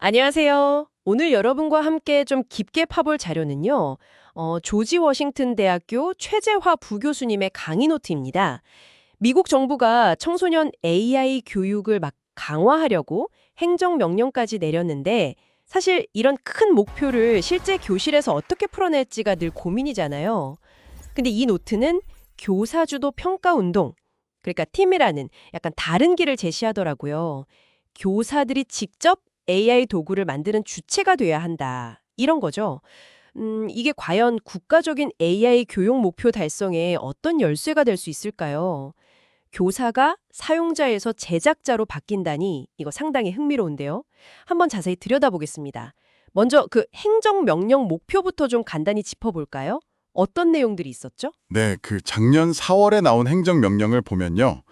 안녕하세요. 오늘 여러분과 함께 좀 깊게 파볼 자료는요. 조지 워싱턴 대학교 최재화 부교수님의 강의 노트입니다. 미국 정부가 청소년 AI 교육을 막 강화하려고 행정명령까지 내렸는데 사실 이런 큰 목표를 실제 교실에서 어떻게 풀어낼지가 늘 고민이잖아요. 근데 이 노트는 교사주도 평가운동, 그러니까 팀이라는 약간 다른 길을 제시하더라고요. 교사들이 직접 AI 도구를 만드는 주체가 돼야 한다. 이런 거죠. 이게 과연 국가적인 AI 교육 목표 달성에 어떤 열쇠가 될 수 있을까요? 교사가 사용자에서 제작자로 바뀐다니 이거 상당히 흥미로운데요. 한번 자세히 들여다보겠습니다. 먼저 그 행정명령 목표부터 좀 간단히 짚어볼까요? 어떤 내용들이 있었죠? 네, 작년 4월에 나온 행정명령을 보면요.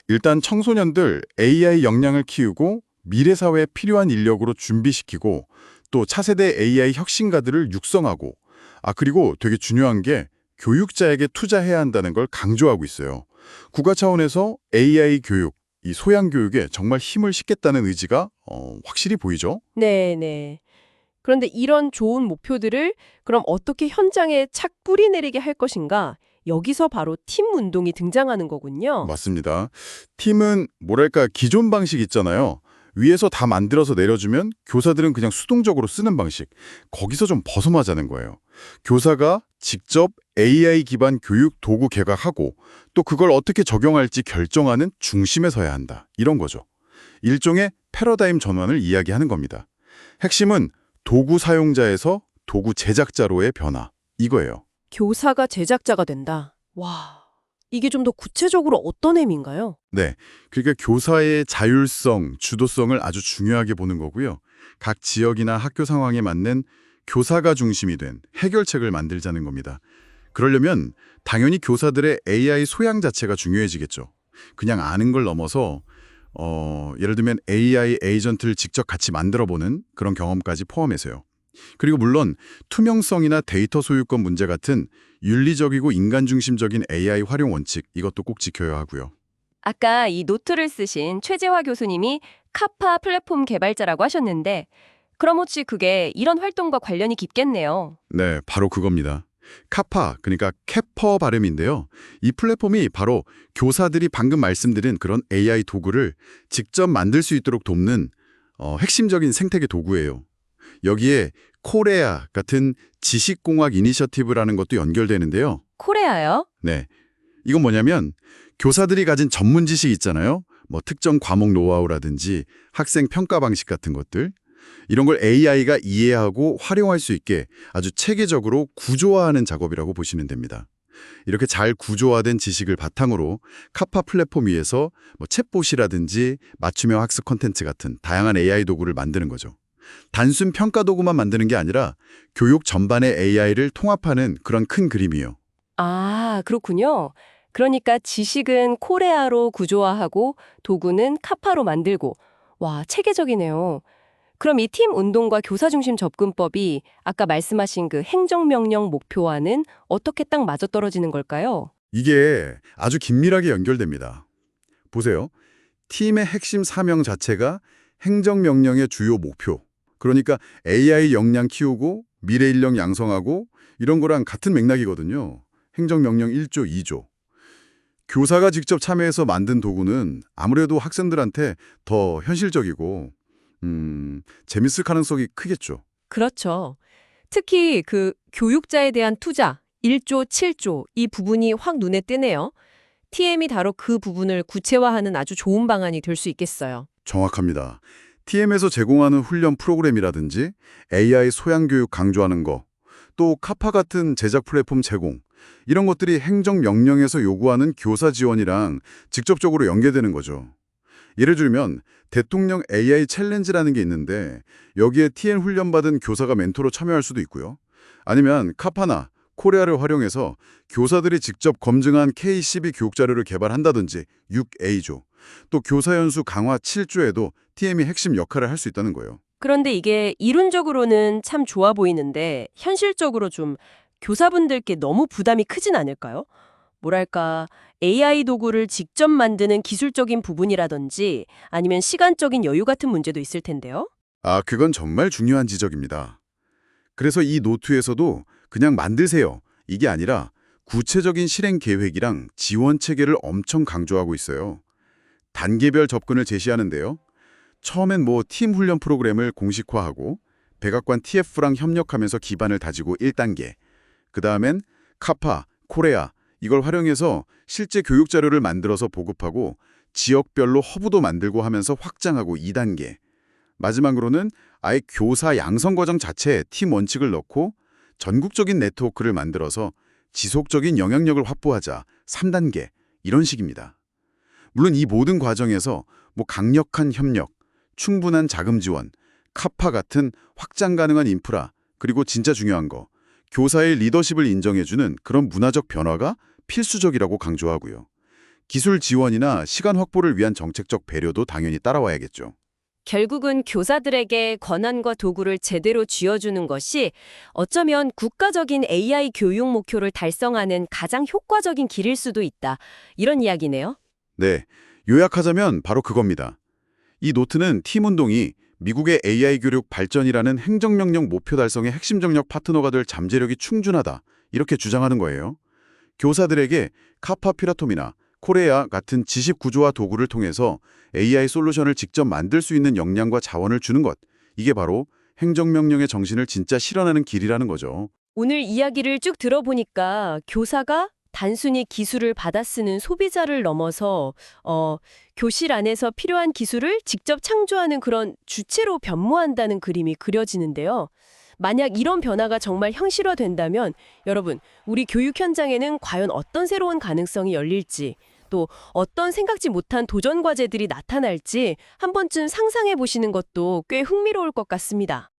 일단 청소년들 AI 역량을 키우고 미래 사회에 필요한 인력으로 준비시키고 또 차세대 AI 혁신가들을 육성하고 그리고 되게 중요한 게 교육자에게 투자해야 한다는 걸 강조하고 있어요. 국가 차원에서 AI 교육, 이 소양 교육에 정말 힘을 싣겠다는 의지가 확실히 보이죠? 네네. 그런데 이런 좋은 목표들을 그럼 어떻게 현장에 착 뿌리내리게 할 것인가? 여기서 바로 팀 운동이 등장하는 거군요. 맞습니다. 팀은 뭐랄까 기존 방식 있잖아요. 위에서 다 만들어서 내려주면 교사들은 그냥 수동적으로 쓰는 방식. 거기서 좀 벗어나자는 거예요. 교사가 직접 AI 기반 교육 도구 개발하고 또 그걸 어떻게 적용할지 결정하는 중심에 서야 한다. 이런 거죠. 일종의 패러다임 전환을 이야기하는 겁니다. 핵심은 도구 사용자에서 도구 제작자로의 변화. 이거예요. 교사가 제작자가 된다. 와, 이게 좀 더 구체적으로 어떤 의미인가요? 네, 그러니까 교사의 자율성, 주도성을 아주 중요하게 보는 거고요. 각 지역이나 학교 상황에 맞는 교사가 중심이 된 해결책을 만들자는 겁니다. 그러려면 당연히 교사들의 AI 소양 자체가 중요해지겠죠. 그냥 아는 걸 넘어서 예를 들면 AI 에이전트를 직접 같이 만들어보는 그런 경험까지 포함해서요. 그리고 물론 투명성이나 데이터 소유권 문제 같은 윤리적이고 인간 중심적인 AI 활용 원칙 이것도 꼭 지켜야 하고요. 아까 이 노트를 쓰신 최재화 교수님이 카파 플랫폼 개발자라고 하셨는데 그럼 혹시 그게 이런 활동과 관련이 깊겠네요. 네, 바로 그겁니다. 카파, 그러니까 캐퍼 발음인데요. 이 플랫폼이 바로 교사들이 방금 말씀드린 그런 AI 도구를 직접 만들 수 있도록 돕는 핵심적인 생태계 도구예요. 여기에 코레아 같은 지식공학 이니셔티브라는 것도 연결되는데요. 코레아요? 네, 이건 뭐냐면 교사들이 가진 전문 지식 있잖아요. 뭐 특정 과목 노하우라든지 학생 평가 방식 같은 것들. 이런 걸 AI가 이해하고 활용할 수 있게 아주 체계적으로 구조화하는 작업이라고 보시면 됩니다. 이렇게 잘 구조화된 지식을 바탕으로 카파 플랫폼 위에서 뭐 챗봇이라든지 맞춤형 학습 콘텐츠 같은 다양한 AI 도구를 만드는 거죠. 단순 평가 도구만 만드는 게 아니라 교육 전반의 AI를 통합하는 그런 큰 그림이에요. 아, 그렇군요. 그러니까 지식은 코레아로 구조화하고 도구는 카파로 만들고 와, 체계적이네요. 그럼 이 팀 운동과 교사 중심 접근법이 아까 말씀하신 그 행정명령 목표와는 어떻게 딱 맞아떨어지는 걸까요? 이게 아주 긴밀하게 연결됩니다. 보세요. 팀의 핵심 사명 자체가 행정명령의 주요 목표. 그러니까 AI 역량 키우고 미래 인력 양성하고 이런 거랑 같은 맥락이거든요. 행정명령 1조, 2조. 교사가 직접 참여해서 만든 도구는 아무래도 학생들한테 더 현실적이고 재밌을 가능성이 크겠죠. 그렇죠. 특히 그 교육자에 대한 투자, 1조, 7조 이 부분이 확 눈에 띄네요. TM이 바로 그 부분을 구체화하는 아주 좋은 방안이 될 수 있겠어요. 정확합니다. TM에서 제공하는 훈련 프로그램이라든지 AI 소양 교육 강조하는 거, 또 카파 같은 제작 플랫폼 제공, 이런 것들이 행정명령에서 요구하는 교사 지원이랑 직접적으로 연계되는 거죠. 예를 들면 대통령 AI 챌린지라는 게 있는데 여기에 TN 훈련받은 교사가 멘토로 참여할 수도 있고요. 아니면 카파나 코레아를 활용해서 교사들이 직접 검증한 K12 교육 자료를 개발한다든지 6A조, 또 교사 연수 강화 7조에도 TM이 핵심 역할을 할 수 있다는 거예요. 그런데 이게 이론적으로는 참 좋아 보이는데 현실적으로 좀 교사분들께 너무 부담이 크진 않을까요? 뭐랄까, AI 도구를 직접 만드는 기술적인 부분이라든지 아니면 시간적인 여유 같은 문제도 있을 텐데요. 아, 그건 정말 중요한 지적입니다. 그래서 이 노트에서도 그냥 만드세요. 이게 아니라 구체적인 실행 계획이랑 지원 체계를 엄청 강조하고 있어요. 단계별 접근을 제시하는데요. 처음엔 팀 훈련 프로그램을 공식화하고 백악관 TF랑 협력하면서 기반을 다지고 1단계. 그 다음엔 카파, 코레아 이걸 활용해서 실제 교육 자료를 만들어서 보급하고 지역별로 허브도 만들고 하면서 확장하고 2단계. 마지막으로는 아예 교사 양성 과정 자체에 팀 원칙을 넣고 전국적인 네트워크를 만들어서 지속적인 영향력을 확보하자 3단계 이런 식입니다. 물론 이 모든 과정에서 강력한 협력, 충분한 자금 지원, 카파 같은 확장 가능한 인프라, 그리고 진짜 중요한 거, 교사의 리더십을 인정해주는 그런 문화적 변화가 필수적이라고 강조하고요. 기술 지원이나 시간 확보를 위한 정책적 배려도 당연히 따라와야겠죠. 결국은 교사들에게 권한과 도구를 제대로 쥐어주는 것이 어쩌면 국가적인 AI 교육 목표를 달성하는 가장 효과적인 길일 수도 있다. 이런 이야기네요. 네, 요약하자면 바로 그겁니다. 이 노트는 팀 운동이 미국의 AI 교육 발전이라는 행정명령 목표 달성의 핵심 정력 파트너가 될 잠재력이 충분하다. 이렇게 주장하는 거예요. 교사들에게 카파 피라톰이나 코레아 같은 지식 구조와 도구를 통해서 AI 솔루션을 직접 만들 수 있는 역량과 자원을 주는 것. 이게 바로 행정명령의 정신을 진짜 실현하는 길이라는 거죠. 오늘 이야기를 쭉 들어보니까 교사가 단순히 기술을 받아 쓰는 소비자를 넘어서 교실 안에서 필요한 기술을 직접 창조하는 그런 주체로 변모한다는 그림이 그려지는데요. 만약 이런 변화가 정말 현실화된다면 여러분, 우리 교육 현장에는 과연 어떤 새로운 가능성이 열릴지 또 어떤 생각지 못한 도전 과제들이 나타날지 한 번쯤 상상해 보시는 것도 꽤 흥미로울 것 같습니다.